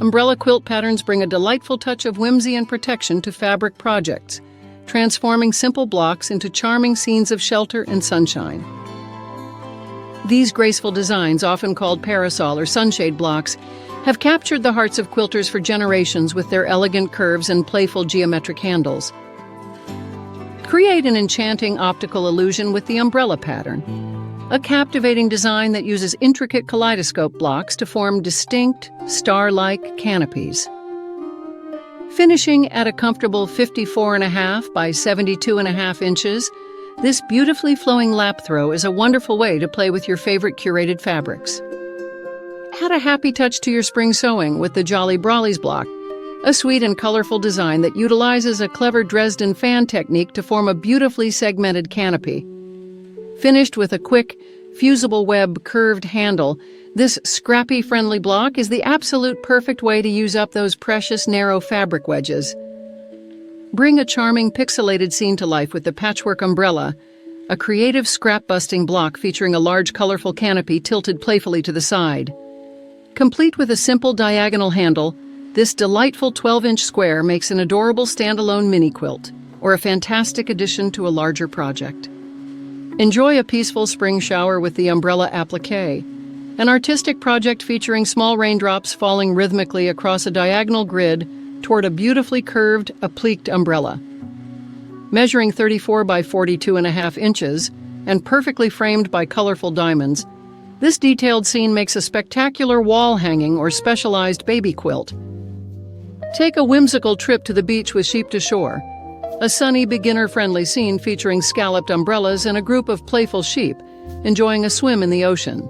umbrella quilt patterns bring a delightful touch of whimsy and protection to fabric projects, transforming simple blocks into charming scenes of shelter and sunshine. These graceful designs, often called parasol or sunshade blocks, have captured the hearts of quilters for generations with their elegant curves and playful geometric handles. Create an enchanting optical illusion with the umbrella pattern, a captivating design that uses intricate kaleidoscope blocks to form distinct, star-like canopies. Finishing at a comfortable 54.5 by 72.5 inches, this beautifully flowing lap throw is a wonderful way to play with your favorite curated fabrics. Add a happy touch to your spring sewing with the Jolly Brawlies block, a sweet and colorful design that utilizes a clever Dresden Fan technique to form a beautifully segmented canopy. Finished with a quick, fusible web curved handle, this scrappy-friendly block is the absolute perfect way to use up those precious narrow fabric wedges. Bring a charming pixelated scene to life with the patchwork umbrella, a creative scrap-busting block featuring a large colorful canopy tilted playfully to the side. Complete with a simple diagonal handle, this delightful 12-inch square makes an adorable standalone mini quilt, or a fantastic addition to a larger project. Enjoy a peaceful spring shower with the umbrella appliqué, an artistic project featuring small raindrops falling rhythmically across a diagonal grid toward a beautifully curved, appliqued umbrella. Measuring 34 by 42.5 inches and perfectly framed by colorful diamonds, this detailed scene makes a spectacular wall hanging or specialized baby quilt. Take a whimsical trip to the beach with Sheep to Shore, a sunny, beginner-friendly scene featuring scalloped umbrellas and a group of playful sheep enjoying a swim in the ocean.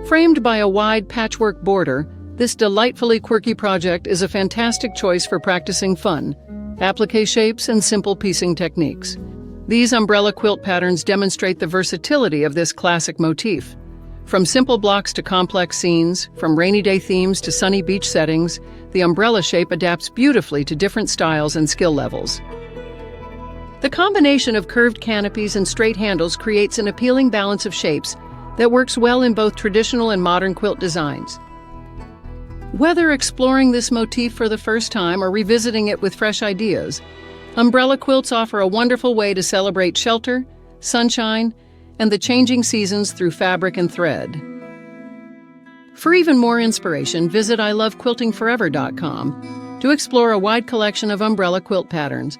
Framed by a wide patchwork border, this delightfully quirky project is a fantastic choice for practicing fun, appliqué shapes, and simple piecing techniques. These umbrella quilt patterns demonstrate the versatility of this classic motif. From simple blocks to complex scenes, from rainy day themes to sunny beach settings, the umbrella shape adapts beautifully to different styles and skill levels. The combination of curved canopies and straight handles creates an appealing balance of shapes that works well in both traditional and modern quilt designs. Whether exploring this motif for the first time or revisiting it with fresh ideas, umbrella quilts offer a wonderful way to celebrate shelter, sunshine, and the changing seasons through fabric and thread. For even more inspiration, visit ilovequiltingforever.com to explore a wide collection of umbrella quilt patterns,